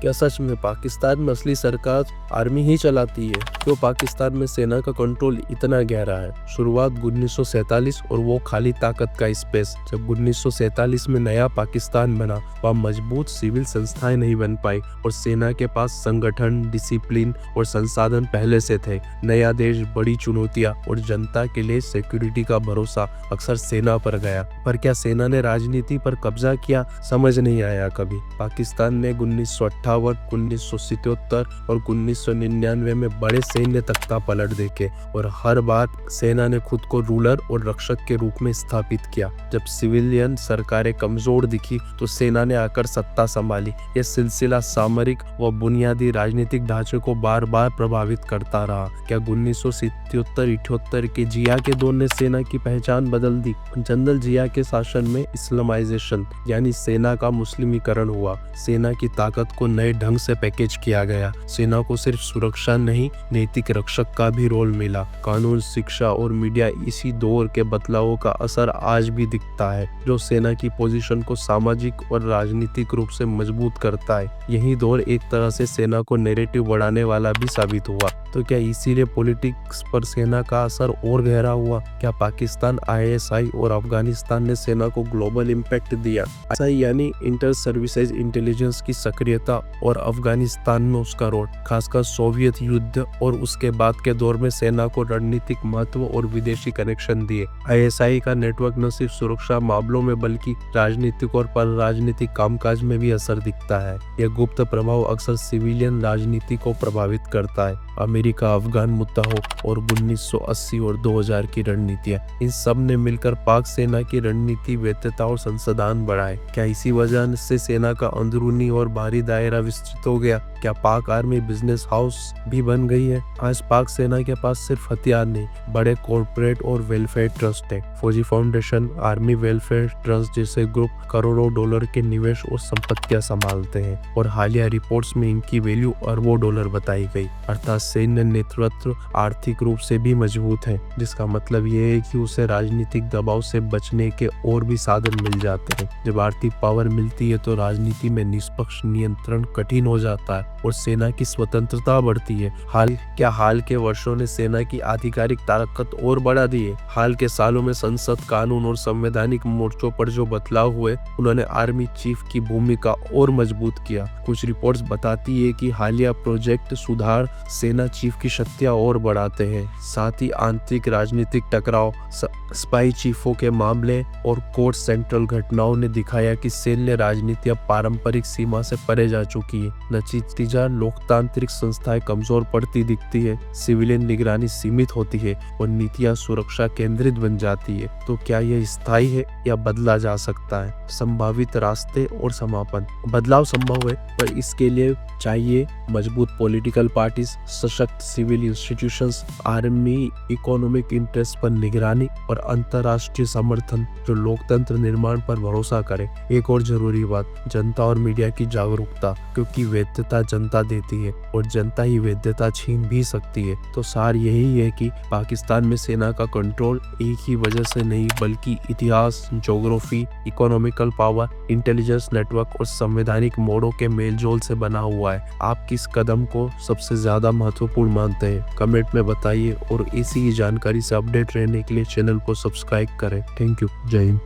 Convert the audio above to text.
क्या सच में पाकिस्तान में असली सरकार आर्मी ही चलाती है? क्यों पाकिस्तान में सेना का कंट्रोल इतना गहरा है? शुरुआत 1947 और वो खाली ताकत का स्पेस। जब 1947 में नया पाकिस्तान बना, वहाँ मजबूत सिविल संस्थाएं नहीं बन पाई और सेना के पास संगठन, डिसिप्लिन और संसाधन पहले से थे। नया देश, बड़ी चुनौतियां और जनता के लिए सिक्योरिटी का भरोसा अक्सर सेना पर गया। पर क्या सेना ने राजनीति पर कब्जा किया? समझ नहीं आया कभी। पाकिस्तान ने 1958, 1977 और 1999 में बड़े सैन्य तख्ता पलट देखे और हर बार सेना ने खुद को रूलर और रक्षक के रूप में स्थापित किया। जब सिविलियन सरकारें कमजोर दिखी तो सेना ने आकर सत्ता संभाली। यह सिलसिला सामरिक व बुनियादी राजनीतिक ढांचे को बार बार प्रभावित करता रहा। क्या 1977-78 के जिया के दौर ने सेना की पहचान बदल दी? जनरल जिया के शासन में इस्लामाइजेशन यानी सेना का मुस्लिमीकरण हुआ। सेना की ताकत को नए ढंग से पैकेज किया गया। सेना को सिर्फ सुरक्षा नहीं, नैतिक रक्षक का भी रोल मिला। कानून, शिक्षा और मीडिया इसी दौर के बदलावों का असर आज भी दिखता है, जो सेना की पोजीशन को सामाजिक और राजनीतिक रूप से मजबूत करता है। यही दौर एक तरह से सेना को नैरेटिव बढ़ाने वाला भी साबित हुआ। तो क्या इसीलिए पॉलिटिक्स पर सेना का असर और गहरा हुआ? क्या पाकिस्तान, ISI और अफगानिस्तान ने सेना को ग्लोबल इम्पैक्ट दिया? ISI यानी इंटर सर्विसेज इंटेलिजेंस की सक्रियता और अफगानिस्तान में उसका रोल, खासकर सोवियत युद्ध और उसके बाद के दौर में सेना को रणनीतिक महत्व और विदेशी कनेक्शन दिए। ISI का नेटवर्क न सिर्फ सुरक्षा मामलों में बल्कि राजनीतिक और पर राजनीतिक कामकाज में भी असर दिखता है। यह गुप्त प्रभाव अक्सर सिविलियन राजनीति को प्रभावित करता है। अमेरिका, अफगान मुद्दा हो और 1980 और 2000 की रणनीतियां, इन सब ने मिलकर पाक सेना की रणनीति वैधता और संसाधन बढ़ाए। क्या इसी वजह से सेना का अंदरूनी और बाहरी दायरा विस्तृत हो गया? क्या पाक आर्मी बिजनेस हाउस भी बन गई है? आज पाक सेना के पास सिर्फ हथियार नहीं, बड़े कॉर्पोरेट और वेलफेयर ट्रस्ट है। फौजी फाउंडेशन, आर्मी वेलफेयर ट्रस्ट जैसे ग्रुप करोड़ों डॉलर के निवेश और संपत्तियां संभालते हैं और हालिया रिपोर्ट्स में इनकी वैल्यू अरबों डॉलर बताई गई। अर्थात सैन्य नेतृत्व आर्थिक रूप से भी मजबूत है, जिसका मतलब यह है कि उसे राजनीतिक दबाव से बचने के और भी साधन मिल जाते हैं। जब आर्थिक पावर मिलती है तो राजनीति में निष्पक्ष नियंत्रण कठिन हो जाता है और सेना की स्वतंत्रता बढ़ती है। हाल के वर्षों ने सेना की आधिकारिक ताकत और बढ़ा दी है। हाल के सालों में संसद, कानून और संवैधानिक मोर्चों पर जो बदलाव हुए, उन्होंने आर्मी चीफ की भूमिका और मजबूत किया। कुछ रिपोर्ट्स बताती है कि हालिया प्रोजेक्ट सुधार सेना चीफ की शक्तियां और बढ़ाते हैं। साथ ही आंतरिक राजनीतिक टकराव, स्पाई चीफों के मामले और कोर्ट सेंट्रल घटनाओं ने दिखाया कि सैन्य राजनीति अब पारंपरिक सीमा से परे जा चुकी है। नतीजा लोकतांत्रिक संस्थाएं कमजोर पड़ती दिखती है, सिविलियन निगरानी सीमित होती है और नीतियां सुरक्षा केंद्रित बन जाती है। तो क्या यह स्थायी है या बदला जा सकता है? संभावित रास्ते और समापन। बदलाव संभव है, पर इसके लिए चाहिए मजबूत पॉलिटिकल पार्टीज, सशक्त civil institutions, army economic interest पर निगरानी और अंतर्राष्ट्रीय समर्थन जो लोकतंत्र निर्माण पर भरोसा करे। एक और जरूरी बात, जनता और मीडिया की जागरूकता, क्योंकि वैधता जनता देती है और जनता ही वैधता छीन भी सकती है। तो सार यही है कि पाकिस्तान में सेना का कंट्रोल एक ही वजह से नहीं, बल्कि इतिहास, geography, economical power, intelligence network और संवैधानिक मोड़ों के मेलजोल से बना हुआ है। आप किस कदम को सबसे ज्यादा महत्वपूर्ण मानते हैं? कमेंट में बताइए और इसी ही जानकारी से अपडेट रहने के लिए चैनल को सब्सक्राइब करें। Thank you. जय हिंद।